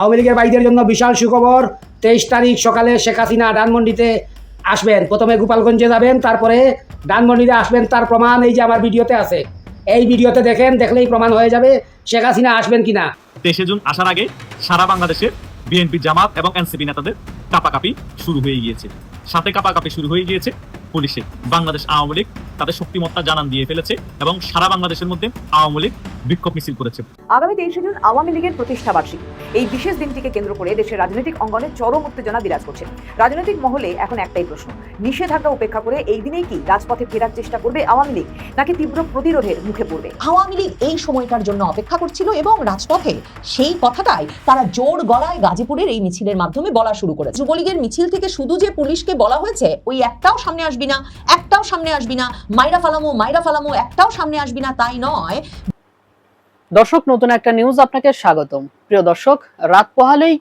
আওয়ামী লীগের ভাইদের জন্য বিশাল সুখবর। 23 তারিখ সকালে শেখ হাসিনা ধানমন্ডিতে আসবেন। প্রথমে গোপালগঞ্জে যাবেন, তারপরে ধানমন্ডিতে আসবেন। তার প্রমাণ এই যে আমার ভিডিওতে আছে, এই ভিডিওতে দেখেন, দেখলেই প্রমাণ হয়ে যাবে শেখ হাসিনা আসবেন কিনা। 23 জুন আসার আগে সারা বাংলাদেশে বিএনপি, জামাত এবং এনসিপি নেতাদের কাপাকাপি শুরু হয়ে গিয়েছে। সাথে কাপাকাপি শুরু হয়ে গিয়েছে পুলিশে। বাংলাদেশ আওয়ামী লীগ তাদের শক্তিমত্তা জানান দিয়ে ফেলেছে এবং সারা বাংলাদেশের মধ্যে আওয়ামী লীগ বিক্ষোভ মিছিল করেছে। আগামী 23 জুন আওয়ামী লীগের প্রতিষ্ঠা বার্ষিকী। এই বিশেষ দিনটিকে কেন্দ্র করে দেশের রাজনৈতিক অঙ্গনে চরম উত্তেজনা বিরাজ করছে। রাজনৈতিক মহলে এখন একটাই প্রশ্ন, নিষেধাজ্ঞা উপেক্ষা করে এই দিনেই কি রাজপথে ফেরার চেষ্টা করবে আওয়ামী লীগ, নাকি তীব্র প্রতিরোধের মুখে পড়বে? আওয়ামী লীগ এই সময়টার জন্য অপেক্ষা করছিল এবং রাজপথে সেই কথাটাই তারা জোর গলায় গাজীপুরের এই মিছিলের মাধ্যমে বলা শুরু করেছে। যুবলীগের মিছিল থেকে শুধু যে পুলিশকে বলা হয়েছে ওই একটাও সামনে আসবি না, একটাও সামনে আসবি না, মাইরা ফালামু একটাও সামনে আসবি না তাই নয়। দর্শক, নতুন একটা নিউজ আপনাকে স্বাগতম। প্রিয় দর্শক, রাত পোহালেই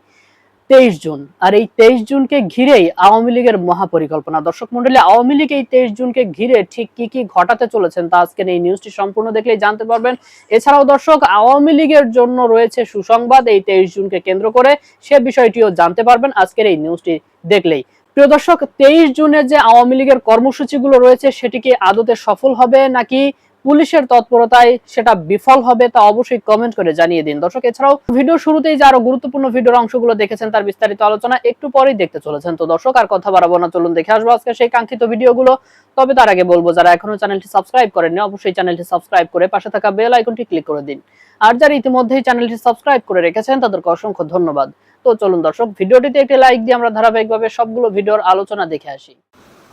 23 জুন, আর এই 23 জুনকে ঘিরেই আওয়ামী লীগের মহাপরিকল্পনা। দর্শক মন্ডলী, আওয়ামী লীগ এই 23 জুনকে ঘিরে ঠিক কি কি ঘটাতে চলেছেন তা আজকের এই নিউজটি সম্পূর্ণ দেখলেই জানতে পারবেন। এছাড়াও দর্শক, আওয়ামী লীগের জন্য রয়েছে সুসংবাদ এই 23 জুনকে কেন্দ্র করে, সে বিষয়টিও জানতে পারবেন আজকের এই নিউজটি দেখলেই। প্রিয় দর্শক, 23 জুনের যে আওয়ামী লীগের কর্মসূচিগুলো রয়েছে সেটি কি আদতে সফল হবে নাকি পুলিশের তৎপরতায় সেটা বিফল হবে তা অবশ্যই কমেন্ট করে জানিয়ে দিন। দর্শক, এছাড়াও ভিডিও শুরুতেই যে আরো গুরুত্বপূর্ণ ভিডিওর অংশগুলো দেখেছেন তার বিস্তারিত আলোচনা একটু পরেই দেখতে চলেছেন। তো দর্শক, আর কথা বাড়াবো না, চলুন দেখে আসবো আজকে সেই কাঙ্ক্ষিত ভিডিওগুলো। তবে তার আগে বলবো, যারা এখনো চ্যানেলটি সাবস্ক্রাইব করেননি অবশ্যই চ্যানেলটি সাবস্ক্রাইব করে পাশে থাকা বেল আইকনটি ক্লিক করে দিন। আর যারা ইতিমধ্যেই চ্যানেলটি সাবস্ক্রাইব করে রেখেছেন তাদেরকে অসংখ্য ধন্যবাদ। তো চলুন দর্শক, ভিডিওটিতে একটি লাইক দিয়ে আমরা ধারাবাহিকভাবে সবগুলো ভিডিওর আলোচনা দেখে আসি।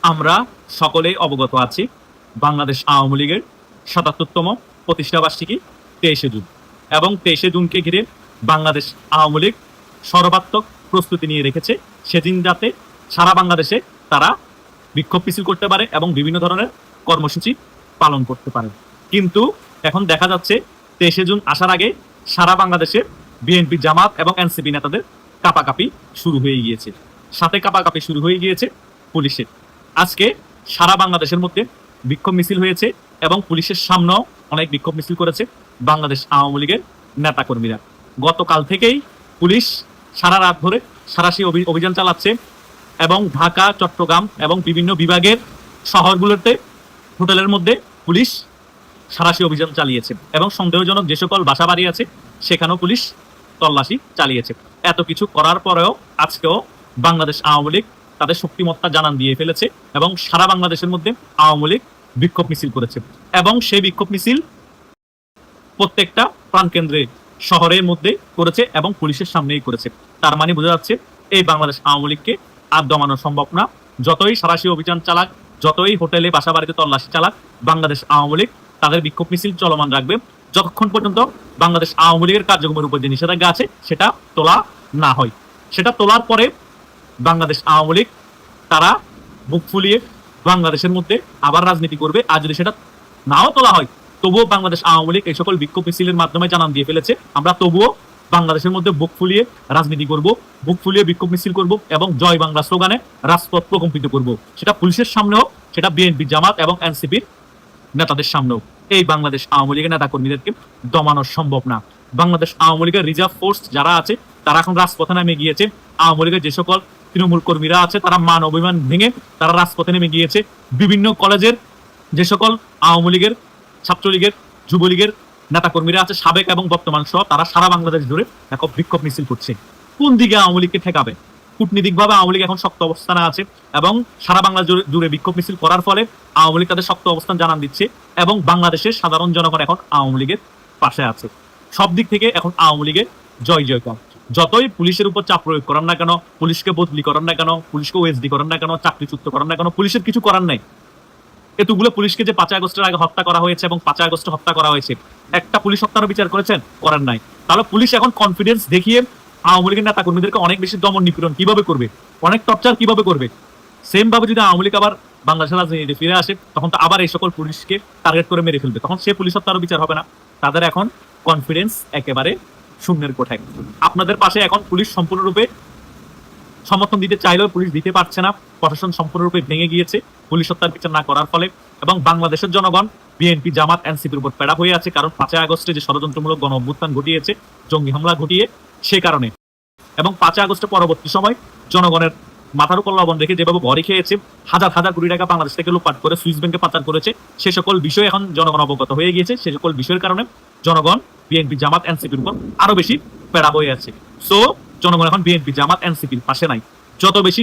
আমরা সকলেই অবগত আছি বাংলাদেশ আওয়ামী লীগের 77তম প্রতিষ্ঠা বার্ষিকী 23 জুন, এবং 23 জুনকে ঘিরে বাংলাদেশ আওয়ামী লীগ সর্বাত্মক প্রস্তুতি নিয়ে রেখেছে সেদিন যাতে সারা বাংলাদেশে তারা বিক্ষোভ মিছিল করতে পারে এবং বিভিন্ন ধরনের কর্মসূচি পালন করতে পারে। কিন্তু এখন দেখা যাচ্ছে 23 জুন আসার আগে সারা বাংলাদেশে বিএনপি, জামাত এবং এনসিপি নেতাদের কাপাকাপি শুরু হয়ে গিয়েছে। সাথে কাপাকাপি শুরু হয়ে গিয়েছে পুলিশের। আজকে সারা বাংলাদেশের মধ্যে বিক্ষোভ মিছিল হয়েছে এবং পুলিশের সামনেও অনেক বিক্ষোভ মিছিল করেছে বাংলাদেশ আওয়ামী লীগের নেতাকর্মীরা। গতকাল থেকেই পুলিশ সারা রাত ধরে সাঁড়াশি অভিযান চালাচ্ছে এবং ঢাকা, চট্টগ্রাম এবং বিভিন্ন বিভাগের শহরগুলোতে হোটেলের মধ্যে পুলিশ সাঁড়াশি অভিযান চালিয়েছে এবং সন্দেহজনক যে সকল বাসা বাড়ি আছে সেখানেও পুলিশ তল্লাশি চালিয়েছে। এত কিছু করার পরেও আজকেও বাংলাদেশ আওয়ামী লীগ তাদের শক্তিমত্তা জানান দিয়ে ফেলেছে এবং সারা বাংলাদেশের মধ্যে আওয়ামী লীগ বিক্ষোভ মিছিল করেছে এবং সেই বিক্ষোভ মিছিল প্রত্যেকটা প্রাণকেন্দ্রে শহরের মধ্যে করেছে এবং পুলিশের সামনেই করেছে। তার মানে বোঝা যাচ্ছে এই বাংলাদেশ আওয়ামী লীগকে আর দমানো সম্ভব না। যতই সাঁড়াশি অভিযান চালাক, যতই হোটেলে বাসা বাড়িতে তল্লাশি চালাক, বাংলাদেশ আওয়ামী লীগ তাদের বিক্ষোভ মিছিল চলমান রাখবে যতক্ষণ পর্যন্ত বাংলাদেশ আওয়ামী লীগের কার্যক্রমের উপর যে নিষেধাজ্ঞা আছে সেটা তোলা না হয়। সেটা তোলার পরে বাংলাদেশ আওয়ামী লীগ তারা বুক ফুলিয়ে বাংলাদেশের মধ্যে আবার রাজনীতি করবে। আর যদি সেটা নাও তোলা হয় তবুও বাংলাদেশ আওয়ামী লীগ এই সকল বিক্ষোভ মিছিলের মাধ্যমে জানান দিয়ে ফেলেছে, আমরা তবুও বাংলাদেশের মধ্যে বুক ফুলিয়ে রাজনীতি করব, বুক ফুলিয়ে বিক্ষোভ মিছিল করব এবং জয় বাংলা স্লোগানে রাজপথ প্রকম্পিত করব। সেটা পুলিশের সামনেও, সেটা বিএনপি, জামাত এবং এনসিপির নেতাদের সামনেও। এই বাংলাদেশ আওয়ামী লীগের নেতা কর্মীদেরকে দমানো সম্ভব না। বাংলাদেশ আওয়ামী লীগের রিজার্ভ ফোর্স যারা আছে তারা এখন রাজপথে নেমে গিয়েছে। আওয়ামী লীগের যে সকল তৃণমূল কর্মীরা আছে তারা মান অভিমান ভেঙে তারা রাজপথে নেমে গিয়েছে। বিভিন্ন কলেজের যে সকল আওয়ামী লীগের, ছাত্রলীগের, যুবলীগের নেতাকর্মীরা আছে সাবেক এবং বর্তমান সহ, তারা সারা বাংলাদেশ জুড়ে এক বিক্ষোভ মিছিল করছে। কোন দিকে আওয়ামী লীগকে ঠেকাবে? কূটনীতিকভাবে আওয়ামী লীগ এখন শক্ত অবস্থানে আছে এবং সারা বাংলা জুড়ে বিক্ষোভ মিছিল করার ফলে আওয়ামী লীগ তাদের শক্ত অবস্থান জানান দিচ্ছে এবং বাংলাদেশের সাধারণ জনগণ এখন আওয়ামী লীগের পাশে আছে। সব দিক থেকে এখন আওয়ামী লীগের জয় জয়কার। যতই পুলিশের উপর চাপ প্রয়োগ করেন না কেন, পুলিশকে বদলি করেন না কেন, পুলিশকে ওএসডি করেন না কেন, চাকরিচ্যুত করেন না কেন, পুলিশের কিছু করার নাই। এতগুলো পুলিশকে যে 5 আগস্টের আগে হত্যা করা হয়েছে এবং 5 আগস্টে হত্যা করা হয়েছে, একটা পুলিশ হত্যারও বিচার করেছেন? করেন নাই। তাহলে পুলিশ এখন কনফিডেন্স দেখিয়ে আওয়ামী লীগের নেতা কর্মীদেরকে অনেক বেশি দমন নিপীড়ন কিভাবে করবে, অনেক টর্চার কিভাবে করবে। সেম ভাবে যদি আওয়ামী লীগ আবার বাংলাদেশের রাজনীতিতে ফিরে আসে তখন তো আবার এই সকল পুলিশকে টার্গেট করে মেরে ফেলবে, তখন সে পুলিশ হত্যারও বিচার হবে না। তাদের এখন কনফিডেন্স একেবারে শূন্যের কোঠায়। আপনাদের পাশে এখন পুলিশ সম্পূর্ণরূপে সমর্থন দিতে চাইলেও পুলিশ দিতে পারছে না। প্রশাসন সম্পূর্ণরূপে ভেঙে গিয়েছে পুলিশ হত্যার বিচার না করার ফলে এবং বাংলাদেশের জনগণ বিএনপি, জামাত, এনসিপির উপর পেড়া হয়ে আছে। কারণ 5 আগস্টে যে ষড়যন্ত্রমূলক গণ অভ্যুত্থান ঘটিয়েছে, জঙ্গি হামলা ঘটিয়ে, সে কারণে এবং 5 আগস্টের পরবর্তী সময় জনগণের মাথার উপর লবণ রেখে যেভাবে ঘরে খেয়েছে, হাজার হাজার কোটি টাকা বাংলাদেশ থেকে লুটপাট করে সুইস ব্যাংকে পাচার করেছে, সে সকল বিষয় এখন জনগণ অবগত হয়ে গিয়েছে। সে সকল বিষয়ের কারণে জনগণ বিএনপি জামাত এনসিপির উপর আরো বেশি পেড়া হয়ে আছে। সো জনগণ এখন বিএনপি জামাত এনসিপির পাশে নাই। যত বেশি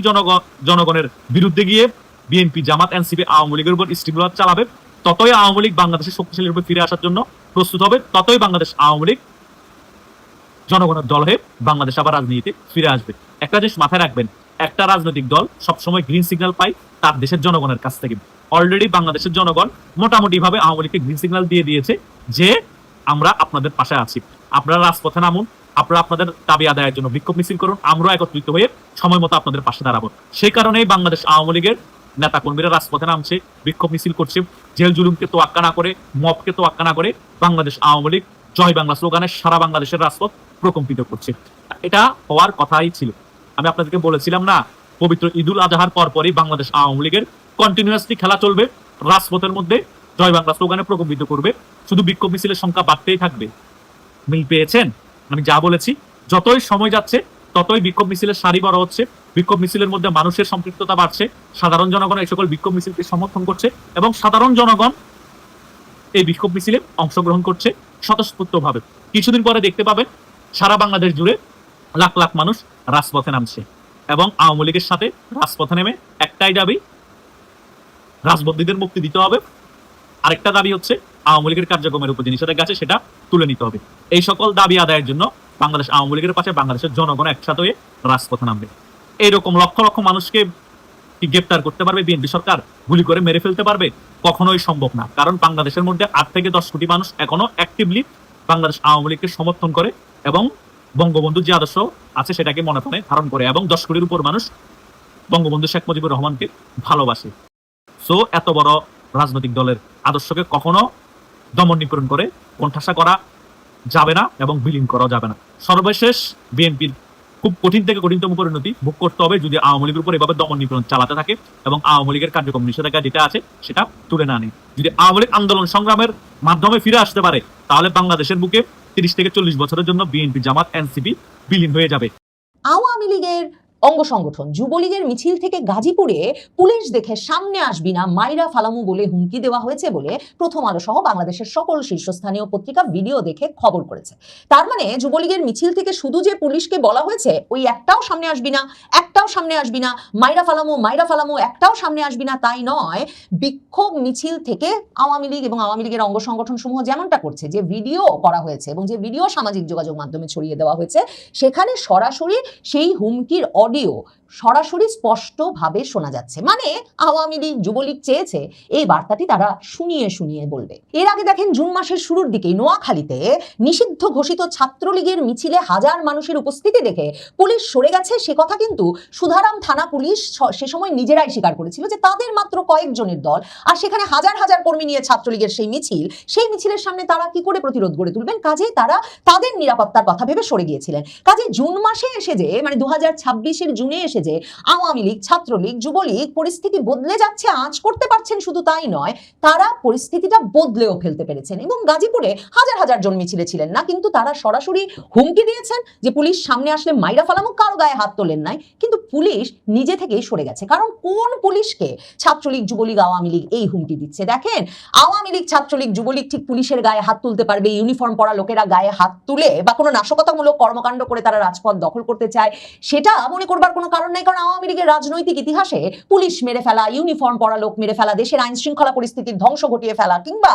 জনগণের বিরুদ্ধে গিয়ে বিএনপি জামাত এনসিপি আওয়ামী লীগের উপর স্টিমুলার চালাবে, ততই আওয়ামী লীগ বাংলাদেশের শক্তিশালী রূপে ফিরে আসার জন্য প্রস্তুত হবে, ততই বাংলাদেশ আওয়ামী লীগ জনগণের দল হয়ে বাংলাদেশ আবার রাজনীতিতে ফিরে আসবে। একটা জিনিস মাথায় রাখবেন, একটা রাজনৈতিক দল সবসময় গ্রিন সিগন্যাল পায় তার দেশের জনগণের কাছ থেকে। অলরেডি বাংলাদেশের জনগণ মোটামুটি ভাবে আওয়ামী লীগকে গ্রিন সিগন্যাল দিয়ে দিয়েছে যে আমরা আপনাদের পাশে আছি, আপনারা রাজপথে নামুন, আপনারা আপনাদের দাবি আদায়ের জন্য বিক্ষোভ মিছিল করুন, আমরা একত্রিত হয়ে সময় মতো আপনাদের পাশে দাঁড়াবো। সেই কারণেই বাংলাদেশ আওয়ামী লীগের নেতা কর্মীরা রাজপথে নামছে, বিক্ষোভ মিছিল করছে, জেল জুলুমকে তোয়াক্কা না করে, মবকে তোয়াক্কা না করে বাংলাদেশ আওয়ামী লীগ জয় বাংলা স্লোগানে সারা বাংলাদেশের রাজপথ প্রকম্পিত করছে। এটা হওয়ার কথাই ছিল। আমি আপনাদেরকে বলেছিলাম না, পবিত্র ঈদুল আজহার পরপরই বাংলাদেশ আওয়ামী লীগের কন্টিনিউয়াসলি খেলা চলবে, রাজপথের মধ্যে জয় বাংলা স্লোগানে প্রকম্পিত করবে, শুধু বিক্ষোভ মিছিলের সংখ্যা বাড়তেই থাকবে। মিল পেয়েছেন? আমি যা বলেছি, যতই সময় যাচ্ছে ততই বিক্ষোভ মিছিলের সারি বড় হচ্ছে, বিক্ষোভ মিছিলের মধ্যে মানুষের সম্পৃক্ততা বাড়ছে, সাধারণ জনগণ এই সকল বিক্ষোভ মিছিলকে সমর্থন করছে এবং সাধারণ জনগণ এই বিক্ষোভ মিছিলে অংশগ্রহণ করছে স্বতঃস্ফূর্তভাবে। কিছুদিন পরে দেখতে পাবেন সারা বাংলাদেশ জুড়ে লাখ লাখ মানুষ রাজপথে নামছে এবং আওয়ামী লীগের সাথে রাজপথে নেমে একটাই দাবি, রাজবন্দীদের মুক্তি দিতে হবে। আরেকটা দাবি হচ্ছে আওয়ামী লীগের কার্যক্রমের উপর যে নিষেধাজ্ঞা আছে সেটা তুলে নিতে হবে। এই সকল দাবি আদায়ের জন্য বাংলাদেশ আওয়ামী লীগের পাশে বাংলাদেশের জনগণ একসাথে হয়ে রাজপথে নামবে। এইরকম লক্ষ লক্ষ মানুষকে কি গ্রেপ্তার করতে পারবে বিএনপি সরকার? গুলি করে মেরে ফেলতে পারবে? কখনোই সম্ভব না। কারণ বাংলাদেশের মধ্যে 8 থেকে 10 কোটি মানুষ এখনো অ্যাক্টিভলি বাংলাদেশ আওয়ামী লীগকে সমর্থন করে এবং বঙ্গবন্ধু যে আদর্শ আছে সেটাকে মনে প্রাণে ধারণ করে, এবং 10 কোটির উপর মানুষ বঙ্গবন্ধু শেখ মুজিবুর রহমানকে ভালোবাসে। সো এত বড় রাজনৈতিক দলের আদর্শকে কখনো দমন নিপীড়ন করে কোণঠাসা করা যাবে না এবং বিলীন করা যাবে না। সর্বশেষ বিএনপির খুব কঠিন থেকে কঠিনতম পরিণতি ভোগ করতে হবে যদি আওয়ামী লীগের উপর এভাবে দমন নিপীড়ন চালাতে থাকে এবং আওয়ামী লীগের কার্যক্রম নিষেধাজ্ঞা যেটা আছে সেটা তুলে না নেয়। যদি আওয়ামী লীগ আন্দোলন সংগ্রামের মাধ্যমে ফিরে আসতে পারে তাহলে বাংলাদেশের বুকে 30 থেকে 40 বছরের জন্য বিএনপি জামাত এনসিপি বিলীন হয়ে যাবে। আওয়ামী লীগের অঙ্গ সংগঠন যুবলীগের মিছিল থেকে গাজীপুরে পুলিশ দেখে সামনে আসবি না, মাইরা ফালামু বলে হুমকি দেওয়া হয়েছে বলে প্রথম আলো সহ বাংলাদেশের সকল শীর্ষস্থানীয় পত্রিকা ভিডিও দেখে খবর করেছে। তার মানে যুবলীগের মিছিল থেকে শুধু যে পুলিশকে বলা হয়েছে ওই একটাও সামনে আসবি না, একটাও সামনে আসবি না, মাইরা ফালামু একটাও সামনে আসবি না তাই নয়, বিক্ষোভ মিছিল থেকে আওয়ামী লীগ এবং আওয়ামী লীগের অঙ্গ সংগঠন সমূহ যেমনটা করছে, যে ভিডিও করা হয়েছে এবং যে ভিডিও সামাজিক যোগাযোগ মাধ্যমে ছড়িয়ে দেওয়া হয়েছে সেখানে সরাসরি সেই হুমকির অডিও সরাসরি স্পষ্টভাবে শোনা যাচ্ছে। মানে আওয়ামী লীগ যুবলীগ চেয়েছে এই বার্তাটি তারা শুনিয়ে শুনিয়ে বলবে। এর আগে দেখেন জুন মাসের শুরুর দিকে নোয়াখালীতে নিষিদ্ধ ঘোষিত ছাত্রলীগের মিছিলে হাজার মানুষের উপস্থিতি দেখে পুলিশ সরে গেছে, সে কথা কিন্তু সুধারাম থানা পুলিশ সে সময় নিজেরাই স্বীকার করেছিল যে তাদের মাত্র কয়েকজনের দল, আর সেখানে হাজার হাজার কর্মী নিয়ে ছাত্রলীগের সেই মিছিলের সামনে তারা কি করে প্রতিরোধ গড়ে তুলবেন, কাজে তারা তাদের নিরাপত্তার কথা ভেবে সরে গিয়েছিলেন। কাজে জুন মাসে এসে যে মানে 2026-এর জুনে এসে যে আওয়ামী লীগ ছাত্রলীগ যুবলীগ পরিস্থিতি বদলে যাচ্ছে, আঁচ করতে পারছেন, শুধু তাই নয় তারা পরিস্থিতিটা বদলেও ফেলতে পেরেছেন এবং গাজীপুরে হাজার হাজার জন মিছিলে ছিলেন না, কিন্তু তারা সরাসরি হুমকি দিয়েছেন যে পুলিশ সামনে আসলে মাইরা ফালামু, কারো গায়ে হাত তোলেন নাই, কিন্তু পুলিশ নিজে থেকেই সরে গেছে। কারণ কোন পুলিশকে ছাত্রলীগ যুবলীগ আওয়ামী লীগ এই হুমকি দিচ্ছে? দেখেন আওয়ামী লীগ ছাত্রলীগ যুবলীগ ঠিক পুলিশের গায়ে হাত তুলতে পারবে, ইউনিফর্ম পরা লোকেরা গায়ে হাত তুলে বা কোনো নাশকতামূলক কর্মকাণ্ড করে তারা রাজপথ দখল করতে চায় সেটা মনে করবার কোনো কারণ নেই। কারণ আওয়ামী লীগের রাজনৈতিক ইতিহাসে পুলিশ মেরে ফেলা, ইউনিফর্ম পরা লোক মেরে ফেলা, দেশের আইন শৃঙ্খলা পরিস্থিতির ধ্বংস ঘটিয়ে ফেলা, কিংবা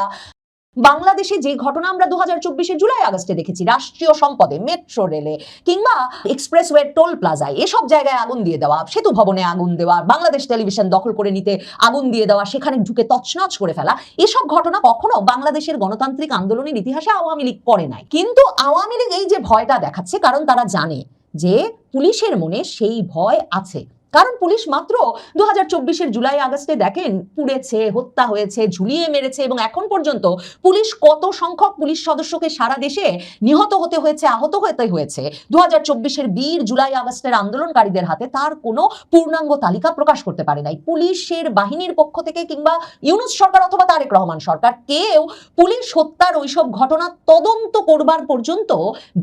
বাংলাদেশে যে ঘটনা আমরা 2024-এর জুলাই আগস্টে দেখেছি রাষ্ট্রীয় সম্পদে, মেট্রো রেলে কিংবা এক্সপ্রেসওয়ে টোল প্লাজায় এসব জায়গায় আগুন দিয়ে দেওয়া, সেতু ভবনে আগুন দেওয়া, বাংলাদেশ টেলিভিশন দখল করে নিতে আগুন দিয়ে দেওয়া, সেখানে ঢুকে তছনছ করে ফেলা, এসব ঘটনা কখনো বাংলাদেশের গণতান্ত্রিক আন্দোলনের ইতিহাসে আওয়ামী লীগ করে নাই। কিন্তু আওয়ামী লীগ এই যে ভয়টা দেখাচ্ছে কারণ তারা জানে যে পুলিশের মনে সেই ভয় আছে, কারণ পুলিশ মাত্র 2024-এর জুলাই আগস্টে দেখেন পুড়েছে, হত্যা হয়েছে, ঝুলিয়ে মেরেছে এবং এখন পর্যন্ত পুলিশ কত সংখ্যক পুলিশ সদস্যকে সারা দেশে নিহত হতে হয়েছে, আহত হতে হয়েছে 2024-এর বীর জুলাই আগস্টের আন্দোলনকারীদের হাতে তার কোনো পূর্ণাঙ্গ তালিকা প্রকাশ করতে পারে নাই। পুলিশের বাহিনীর পক্ষ থেকে কিংবা ইউনূস সরকার অথবা তারেক রহমান সরকার কেউ পুলিশ হত্যার ওইসব ঘটনা তদন্ত করবার পর্যন্ত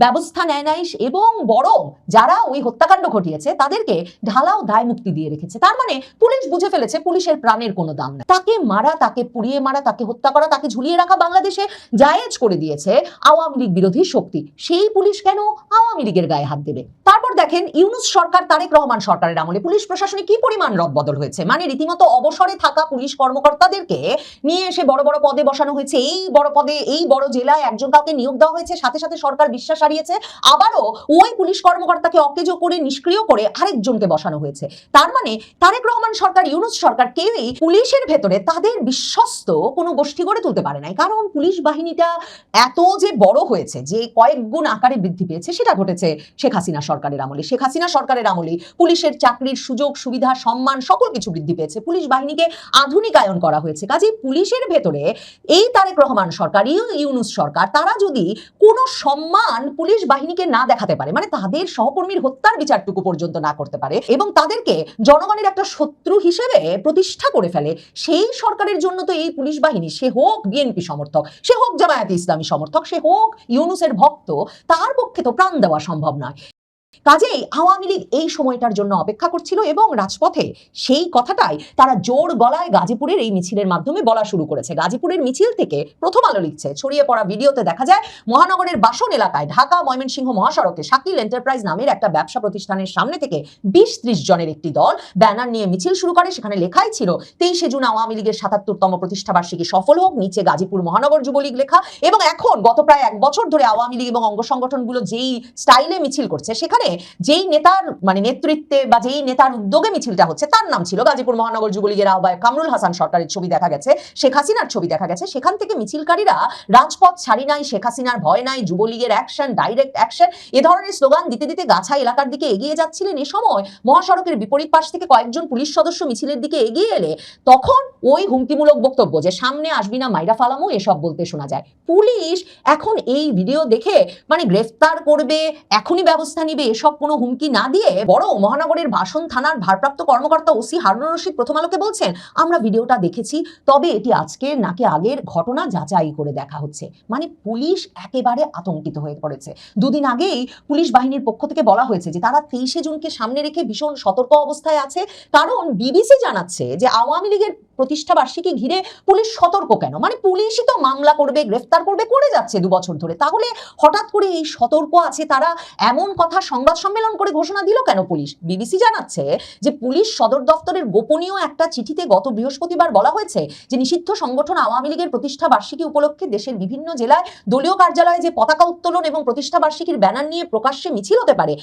ব্যবস্থা নেয় নাই এবং বরং যারা ওই হত্যাকাণ্ড ঘটিয়েছে তাদেরকে ঢালাও দায় মুক্তি দিয়ে রেখেছে। তার মানে পুলিশ বুঝে ফেলেছে পুলিশের প্রাণের কোনো দাম নেই। তাকে মারা, তাকে পুড়িয়ে মারা, তাকে হত্যা করা, তাকে ঝুলিয়ে রাখা বাংলাদেশে জায়েজ করে দিয়েছে আওয়ামী লীগ বিরোধী শক্তি। সেই পুলিশ কেন আওয়ামী লীগের গায়ে হাত দেবে? তারপর দেখেন ইউনূস সরকার, তারেক রহমান সরকারের আমলে পুলিশ প্রশাসনে কি পরিমাণ রদবদল হয়েছে। মানে রীতিমতো অবসরে থাকা পুলিশ কর্মকর্তাদেরকে নিয়ে এসে বড় বড় পদে বসানো হয়েছে। এই বড় পদে, এই বড় জেলায় একজন কাউকে নিয়োগ দেওয়া হয়েছে, সাথে সাথে সরকার বিশ্বাস হারিয়েছে, আবারও ওই পুলিশ কর্মকর্তাকে অকেজো করে, নিষ্ক্রিয় করে আরেকজনকে বসানো হয়েছে। তার মানে তারেক রহমান সরকার, ইউনূস সরকার কেউই পুলিশের ভেতরে তাদের বিশ্বস্ত কোনো গোষ্ঠী গড়ে তুলতে পারে নাই। কারণ পুলিশ বাহিনীটা এত যে বড় হয়েছে, যে কয়েক গুণ আকারে বৃদ্ধি পেয়েছে, সেটা ঘটেছে শেখ হাসিনা সরকারের আমলে। শেখ হাসিনা সরকারের আমলে পুলিশের চাকরির সুযোগ সুবিধা, সম্মান সকল কিছু বৃদ্ধি পেয়েছে। পুলিশ বাহিনীকে আধুনিকায়ন করা হয়েছে। কাজেই পুলিশের ভেতরে এই তারেক রহমান সরকার, ইউনূস সরকার, তারা যদি কোনো সম্মান পুলিশ বাহিনীকে না দেখাতে পারে, মানে তাদের সহকর্মীর হত্যার বিচারটুকু পর্যন্ত না করতে পারে এবং তাদেরকে জনগণের একটা শত্রু হিসেবে প্রতিষ্ঠা করে ফেলে, সেই সরকারের জন্য তো এই পুলিশ বাহিনী, সে হোক বিএনপি সমর্থক, সে হোক জামায়াতে ইসলামী সমর্থক, সে হোক ইউনূসের ভক্ত, তার পক্ষে তো প্রাণ দেওয়া সম্ভব নয়। কাজেই আওয়ামী লীগ এই সময়টার জন্য অপেক্ষা করছিল এবং রাজপথে সেই কথাটাই তারা জোর গলায় গাজীপুরের এই মিছিলের মাধ্যমে বলা শুরু করেছে। গাজীপুরের মিছিল থেকে প্রথম আলো লিখছে, ছড়িয়ে পড়া ভিডিওতে দেখা যায় মহানগরের বাসন এলাকায় ঢাকা ময়মনসিংহ মহাসড়কে শাকিল এন্টারপ্রাইজ নামের একটা ব্যবসা প্রতিষ্ঠানের সামনে থেকে 20-30 জনের একটি দল ব্যানার নিয়ে মিছিল শুরু করে। সেখানে লেখাই ছিল 23শে জুন আওয়ামী লীগের 77তম প্রতিষ্ঠাবার্ষিকী সফল হোক, নিচে গাজীপুর মহানগর যুবলীগ লেখা। এবং এখন গত প্রায় 1 বছর ধরে আওয়ামী লীগ এবং অঙ্গ সংগঠনগুলো যেই স্টাইলে মিছিল করছে, সেখানে যেই নেতার মানে নেতৃত্বে বা যেই নেতার উদ্যোগে মিছিলটা হচ্ছে তার নাম ছিল গাজীপুর মহানগর যুবলীগের আহ্বায়ক কামরুল হাসান সরকারের ছবি দেখা গেছে, শেখ হাসিনার ছবি দেখা গেছে। সেখান থেকে মিছিলকারীরা রাজপথ ছাড়ি নাই, শেখ হাসিনার ভয় নাই, যুবলীগের অ্যাকশন, ডাইরেক্ট অ্যাকশন, এ ধরনের স্লোগান দিতে দিতে গাছা এলাকার দিকে এগিয়ে যাচ্ছিলেন। এ সময় মহাসড়কের বিপরীত পাশ থেকে কয়েকজন পুলিশ সদস্য মিছিলের দিকে এগিয়ে এলে তখন ওই হুমকিমূলক বক্তব্য যে সামনে আসবি না মাইরা ফালামো, এসব বলতে শোনা যায়। পুলিশ এখন এই ভিডিও দেখে মানে গ্রেফতার করবে, এখনই ব্যবস্থা নিবে, এসব কোনো হুমকি না দিয়ে বড় মহানগরের ভাষণ থানার ভারপ্রাপ্ত কর্মকর্তা ওসি হারুনুর রশিদ প্রথম আলোকে বলছেন, আমরা ভিডিওটা দেখেছি, তবে এটি আজকের নাকি আগের ঘটনা যাচাই করে দেখা হচ্ছে। মানে পুলিশ একেবারে আতঙ্কিত হয়ে পড়েছে। দুদিন আগেই পুলিশ বাহিনীর পক্ষ থেকে বলা হয়েছে যে তারা 23শে জুনকে সামনে রেখে ভীষণ সতর্ক অবস্থায় আছে। কারণ বিবিসি জানাচ্ছে যে আওয়ামী লীগের প্রতিষ্ঠাবার্ষিকী ঘিরে পুলিশ সতর্ক কেন? মানে পুলিশই তো মামলা করবে, গ্রেফতার করবে, করে যাচ্ছে 2 বছর ধরে, তাহলে হঠাৎ করে এই সতর্ক আছে তারা, এমন কথা সংবাদ সম্মেলন করে ঘোষণা দিল কেন পুলিশ? বিবিসি জানাচ্ছে যে পুলিশ সদর দপ্তরের গোপনীয় একটা চিঠিতে গত বৃহস্পতিবার বলা হয়েছে যে নিষিদ্ধ সংগঠন আওয়ামী লীগের প্রতিষ্ঠা বার্ষিকী উপলক্ষে দেশের বিভিন্ন জেলায় দলীয় কার্যালয়ে যে পতাকা উত্তোলন এবং প্রতিষ্ঠা বার্ষিকীর ব্যানার নিয়ে প্রকাশ্যে মিছিল হতে পারে,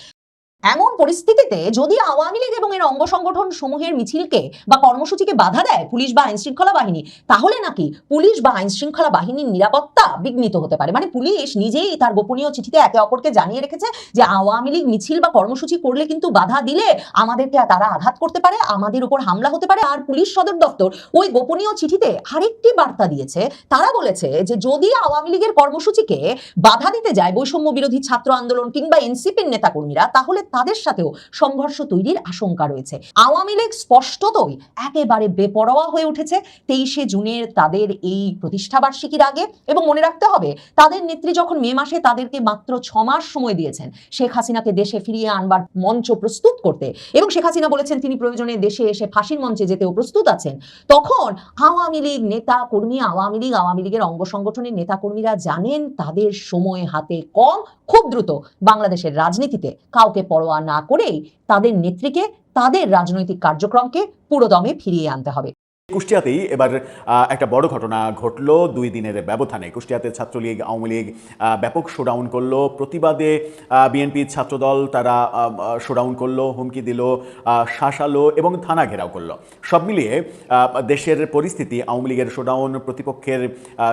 এমন পরিস্থিতিতে যদি আওয়ামী লীগ এবং এর অঙ্গ সংগঠন সমূহের মিছিলকে বা কর্মসূচিকে বাধা দেয় পুলিশ বা আইন শৃঙ্খলা বাহিনী, তাহলে নাকি পুলিশ বা আইন শৃঙ্খলা বাহিনীর নিরাপত্তা বিঘ্নিত হতে পারে। মানে পুলিশ নিজেই তার গোপনীয় চিঠিতে একে অপরকে জানিয়ে রেখেছে যে আওয়ামী লীগ মিছিল বা কর্মসূচি করলে কিন্তু বাধা দিলে আমাদেরকে তারা আঘাত করতে পারে, আমাদের উপর হামলা হতে পারে। আর পুলিশ সদর দপ্তর ওই গোপনীয় চিঠিতে আরেকটি বার্তা দিয়েছে, তারা বলেছে যে যদি আওয়ামী লীগের কর্মসূচিকে বাধা দিতে যায় বৈষম্য বিরোধী ছাত্র আন্দোলন কিংবা এনসিপির নেতাকর্মীরা, তাহলে তাদের সাথেও সংঘর্ষ তৈরির আশঙ্কা রয়েছে। আওয়ামী লীগ স্পষ্টতই একেবারে বেপরোয়া হয়ে উঠেছে 23শে জুনের তাদের এই প্রতিষ্ঠাবার্ষিকীর আগে। এবং মনে রাখতে হবে, তাদের নেত্রী যখন মে মাসে তাদেরকে মাত্র 6 মাস সময় দিয়েছেন শেখ হাসিনাকে দেশে ফিরিয়ে আনবার মঞ্চ প্রস্তুত করতে, এবং শেখ হাসিনা বলেছেন তিনি প্রয়োজনে দেশে এসে ফাঁসির মঞ্চে যেতেও প্রস্তুত আছেন, তখন আওয়ামী লীগ নেতা কর্মী, আওয়ামী লীগের অঙ্গ সংগঠনের নেতাকর্মীরা জানেন তাদের সময় হাতে কম, খুব দ্রুত বাংলাদেশের রাজনীতিতে কাউকে পরোয়া না করেই তাদের নেত্রীকে, তাদের রাজনৈতিক কার্যক্রমকে পুরোদমে ফিরিয়ে আনতে হবে। কুষ্টিয়াতেই এবার একটা বড় ঘটনা ঘটলো 2 দিনের ব্যবধানে। কুষ্টিয়াতে ছাত্রলীগ আওয়ামী লীগ ব্যাপক শোডাউন করলো। প্রতিবাদে বিএনপির ছাত্রদল তারা শোডাউন করলো, হুমকি দিল, শাসালো এবং থানা ঘেরাও করলো। সব মিলিয়ে দেশের পরিস্থিতি, আওয়ামী লীগের শোডাউন, প্রতিপক্ষের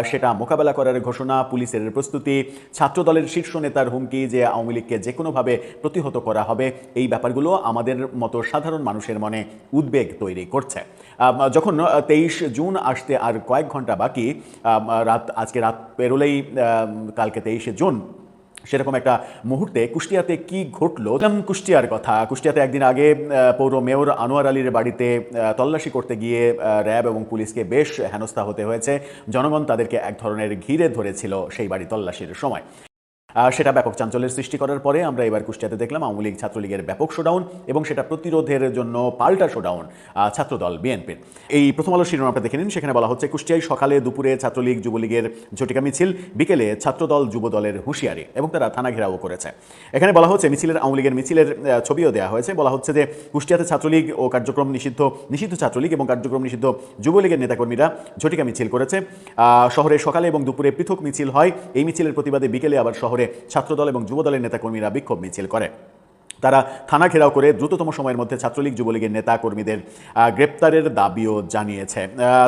সেটা মোকাবেলা করার ঘোষণা, পুলিশের প্রস্তুতি, ছাত্রদলের শীর্ষ নেতার হুমকি যে আওয়ামী লীগকে যে কোনোভাবে প্রতিহত করা হবে, এই ব্যাপারগুলো আমাদের মতো সাধারণ মানুষের মনে উদ্বেগ তৈরি করছে। যখন 23 জুন আসতে আর কয়েক ঘন্টা বাকি, আজকে রাত পেরোলেই কালকে 23শে জুন, সেরকম একটা মুহূর্তে কুষ্টিয়াতে কি ঘটলো। কুষ্টিয়ার কথা, কুষ্টিয়াতে একদিন আগে পৌর মেয়র আনোয়ার আলীর বাড়িতে তল্লাশি করতে গিয়ে র্যাব এবং পুলিশকে বেশ হেনস্থা হতে হয়েছে। জনগণ তাদেরকে এক ধরনের ঘিরে ধরেছিল সেই বাড়ি তল্লাশির সময়। সেটা ব্যাপক চাঞ্চল্যের সৃষ্টি করার পরে আমরা এবার কুষ্টিয়াতে দেখলাম আওয়ামী লীগ ছাত্রলীগের ব্যাপক শোডাউন এবং সেটা প্রতিরোধের জন্য পাল্টা শোডাউন ছাত্রদল বিএনপির। এই প্রথম আলো শিরোনাম আপনারা দেখে নিন, সেখানে বলা হচ্ছে কুষ্টিয়ায় সকালে দুপুরে ছাত্রলীগ যুবলীগের ঝটিকা মিছিল, বিকেলে ছাত্রদল যুবদলের হুঁশিয়ারি এবং তারা থানা ঘেরাও করেছে। এখানে বলা হচ্ছে মিছিলের, আওয়ামী লীগের মিছিলের ছবিও দেওয়া হয়েছে। বলা হচ্ছে যে কুষ্টিয়াতে ছাত্রলীগ ও কার্যক্রম নিষিদ্ধ ছাত্রলীগ এবং কার্যক্রম নিষিদ্ধ যুবলীগের নেতাকর্মীরা ঝটিকা মিছিল করেছে। শহরে সকালে এবং দুপুরে পৃথক মিছিল হয়। এই মিছিলের প্রতিবাদে বিকেলে আবার শহরে ছাত্রদল এবং যুবদলের নেতাকর্মীরা বিক্ষোভ মিছিল করে। তারা থানা ঘেরাও করে দ্রুততম সময়ের মধ্যে ছাত্রলীগ যুবলীগের নেতা কর্মীদের গ্রেপ্তারের দাবিও জানিয়েছে।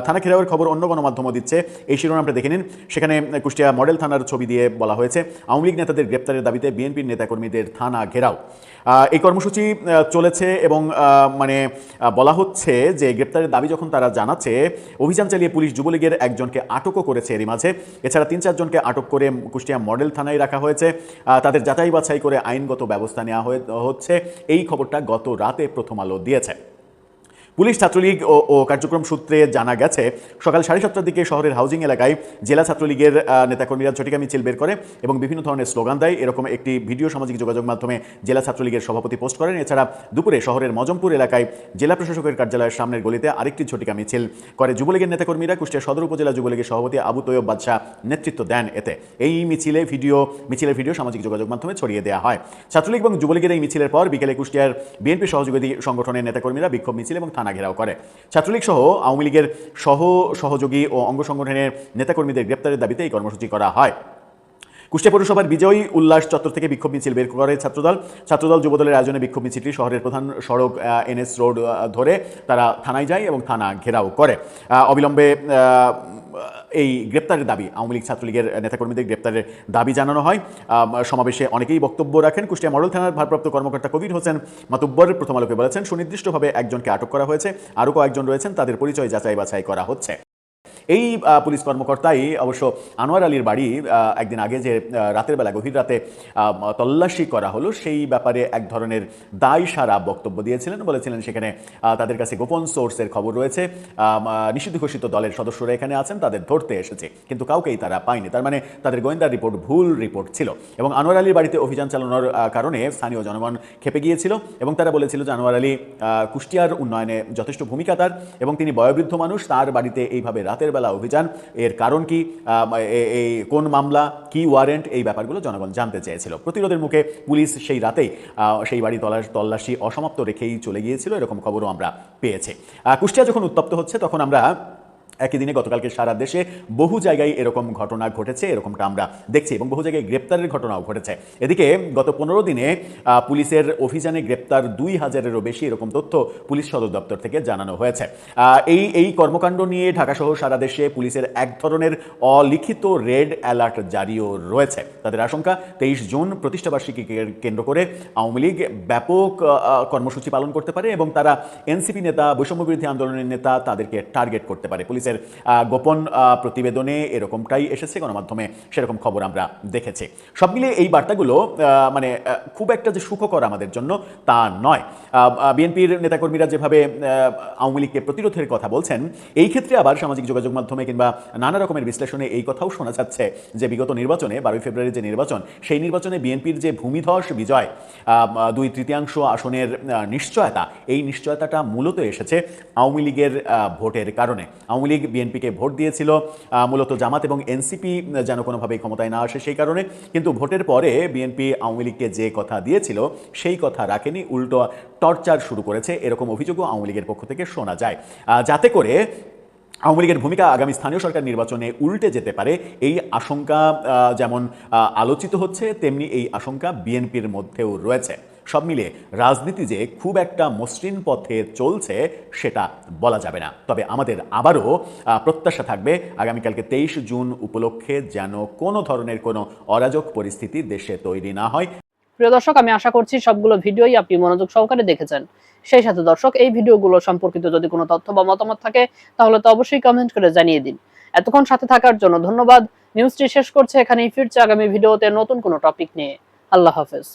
থানা ঘেরাওয়ের খবর অন্য গণমাধ্যমও দিচ্ছে, এই শিরোনামটা দেখে নিন। সেখানে কুষ্টিয়া মডেল থানার ছবি দিয়ে বলা হয়েছে আওয়ামী লীগ নেতাদের গ্রেপ্তারের দাবিতে বিএনপির নেতাকর্মীদের থানা ঘেরাও। এই কর্মসূচি চলেছে এবং বলা হচ্ছে যে গ্রেপ্তারের দাবি যখন তারা জানাচ্ছে, অভিযান চালিয়ে পুলিশ যুবলীগের একজনকে আটকও করেছে এরই মাঝে। এছাড়া 3-4 জনকে আটক করে কুষ্টিয়া মডেল থানায় রাখা হয়েছে। তাদের যাচাই বাছাই করে আইনগত ব্যবস্থা নেওয়া হচ্ছে। এই খবরটা গত রাতে প্রথম আলো দিয়েছে। পুলিশ ছাত্রলীগ ও কার্যক্রম সূত্রে জানা গেছে সকাল 7:30টার দিকে শহরের হাউজিং এলাকায় জেলা ছাত্রলীগের নেতাকর্মীরা ঝটিকা মিছিল বের করে এবং বিভিন্ন ধরনের স্লোগান দেয়। এরকম একটি ভিডিও সামাজিক যোগাযোগ মাধ্যমে জেলা ছাত্রলীগের সভাপতি পোস্ট করেন। এছাড়া দুপুরে শহরের মজমপুর এলাকায় জেলা প্রশাসকের কার্যালয়ের সামনের গলিতে আরেকটি ঝটিকা মিছিল করে যুবলীগের নেতাকর্মীরা। কুষ্টিয়া সদর উপজেলা যুবলীগের সভাপতি আবু তৈয়ব বাদশাহ নেতৃত্ব দেন এতে। এই মিছিলের ভিডিও সামাজিক যোগাযোগ মাধ্যমে ছড়িয়ে দেওয়া হয়। ছাত্রলীগ এবং যুবলীগের এই মিছিলের পর বিকেলে কুষ্টিয়ার বিএনপি সহযোগী সংগঠনের নেতাকর্মীরা বিক্ষোভ মিছিল এবং থানা ঘেরাও করে। ছাত্রলীগ সহ আওয়ামী লীগের সহযোগী ও অঙ্গ সংগঠনের নেতাকর্মীদের গ্রেপ্তারের দাবিতে এই কর্মসূচি করা হয়। কুষ্টিয়া পৌরসভার বিজয় উল্লাস চত্বর থেকে বিক্ষোভ মিছিল বের করে ছাত্রদল যুবদলের আয়োজনে বিক্ষোভ মিছিলটি শহরের প্রধান সড়ক NS রোড ধরে তারা থানায় যায় এবং থানা ঘেরাও করে। অবিলম্বে এই গ্রেপ্তারের দাবি, আওয়ামী লীগ ছাত্রলীগের নেতাকর্মীদের গ্রেপ্তারের দাবি জানানো হয়। সমাবেশে অনেকেই বক্তব্য রাখেন। কুষ্টিয়া মডেল থানার ভারপ্রাপ্ত কর্মকর্তা কবির হোসেন মাতুব্বর প্রথম আলোকে বলেছেন, সুনির্দিষ্টভাবে একজনকে আটক করা হয়েছে, আরও কয়েকজন রয়েছেন, তাদের পরিচয় যাচাই বাছাই করা হচ্ছে। এই পুলিশ কর্মকর্তাই অবশ্য আনোয়ার আলীর বাড়ি একদিন আগে যে রাতের বেলা গভীর রাতে তল্লাশি করা হলো সেই ব্যাপারে এক ধরনের দায় সারা বক্তব্য দিয়েছিলেন। বলেছিলেন সেখানে তাদের কাছে গোপন সোর্সের খবর রয়েছে, নিষিদ্ধ ঘোষিত দলের সদস্যরা এখানে আছেন, তাদের ধরতে এসেছে, কিন্তু কাউকেই তারা পায়নি। তার মানে তাদের গোয়েন্দা রিপোর্ট ভুল রিপোর্ট ছিল এবং আনোয়ার আলীর বাড়িতে অভিযান চালানোর কারণে স্থানীয় জনগণ খেপে গিয়েছিল এবং তারা বলেছিল যে আনোয়ার আলী কুষ্টিয়ার উন্নয়নে যথেষ্ট ভূমিকা তার এবং তিনি বয়োবৃদ্ধ মানুষ, তার বাড়িতে এইভাবে রাতের বেলা অভিযান, এর কারণ কি, এই কোন মামলা, কি ওয়ারেন্ট, এই ব্যাপারগুলো জনগণ জানতে চেয়েছিল। প্রতিরোধের মুখে পুলিশ সেই রাতেই সেই বাড়ি তল্লাশি অসমাপ্ত রেখেই চলে গিয়েছিল, এরকম খবরও আমরা পেয়েছি। কুষ্টিয়া যখন উত্তপ্ত হচ্ছে তখন আমরা একই দিনে গতকালকে সারা দেশে বহু জায়গায় এরকম ঘটনা ঘটেছে, এরকমটা আমরা দেখছি এবং বহু জায়গায় গ্রেপ্তারের ঘটনাও ঘটেছে। এদিকে গত 15 দিনে পুলিশের অভিযানে গ্রেপ্তার 2000-এরও বেশি, এরকম তথ্য পুলিশ সদর দপ্তর থেকে জানানো হয়েছে। এই কর্মকাণ্ড নিয়ে ঢাকাসহ সারা দেশে পুলিশের এক ধরনের অলিখিত রেড অ্যালার্ট জারিও রয়েছে। তাদের আশঙ্কা 23 জুন প্রতিষ্ঠাবার্ষিকীকে কেন্দ্র করে আওয়ামী লীগ ব্যাপক কর্মসূচি পালন করতে পারে এবং তারা এনসিপি নেতা, বৈষম্যবিরোধী আন্দোলনের নেতা, তাদেরকে টার্গেট করতে পারে। পুলিশের গোপন প্রতিবেদনে এরকমটাই এসেছে, গণমাধ্যমে সেরকম খবর আমরা দেখেছি। সব মিলিয়ে এই বার্তাগুলো খুব একটা যে সুখকর আমাদের জন্য তা নয়। বিএনপির নেতাকর্মীরা যেভাবে আওয়ামী লীগকে প্রতিরোধের কথা বলছেন, এই ক্ষেত্রে আবার সামাজিক যোগাযোগ মাধ্যমে কিংবা নানা রকমের বিশ্লেষণে এই কথাও শোনা যাচ্ছে যে বিগত নির্বাচনে 12 ফেব্রুয়ারির যে নির্বাচন, সেই নির্বাচনে বিএনপির যে ভূমিধস বিজয়, 2/3 আসনের নিশ্চয়তা, এই নিশ্চয়তাটা মূলত এসেছে আওয়ামী লীগের ভোটের কারণে। আওয়ামী লীগ বিএনপিকে ভোট দিয়েছিল মূলত জামাত এবং এনসিপি যেন কোনোভাবেই ক্ষমতায় না আসে সেই কারণে, কিন্তু ভোটের পরে বিএনপি আওয়ামী লীগকে যে কথা দিয়েছিল সেই কথা রাখেনি, উল্টো টর্চার শুরু করেছে, এরকম অভিযোগও আওয়ামী লীগের পক্ষ থেকে শোনা যায়, যাতে করে আওয়ামী লীগের ভূমিকা আগামী স্থানীয় সরকার নির্বাচনে উল্টে যেতে পারে, এই আশঙ্কা যেমন আলোচিত হচ্ছে, তেমনি এই আশঙ্কা বিএনপির মধ্যেও রয়েছে। সব মিলিয়ে রাজনীতি যে খুব একটা মসৃণ পথে চলছে সেটা বলা যাবে না। তবে আমাদের আবারও প্রত্যাশা থাকবে আগামীকালকে 23 জুন উপলক্ষে যেন কোনো ধরনের কোনো অরাজক পরিস্থিতি দেশে তৈরি না হয়। প্রিয় দর্শক, আমি আশা করছি সবগুলো ভিডিওই আপনি মনোযোগ সহকারে দেখেছেন। সেই সাথে দর্শক, এই ভিডিওগুলো সম্পর্কিত যদি কোনো তথ্য বা মতামত থাকে তাহলে তো অবশ্যই কমেন্ট করে জানিয়ে দিন। এতক্ষণ সাথে থাকার জন্য ধন্যবাদ। নিউজটি শেষ করছে এখানেই, ফিরছে আগামী ভিডিওতে নতুন কোনো টপিক নিয়ে। আল্লাহ হাফেজ।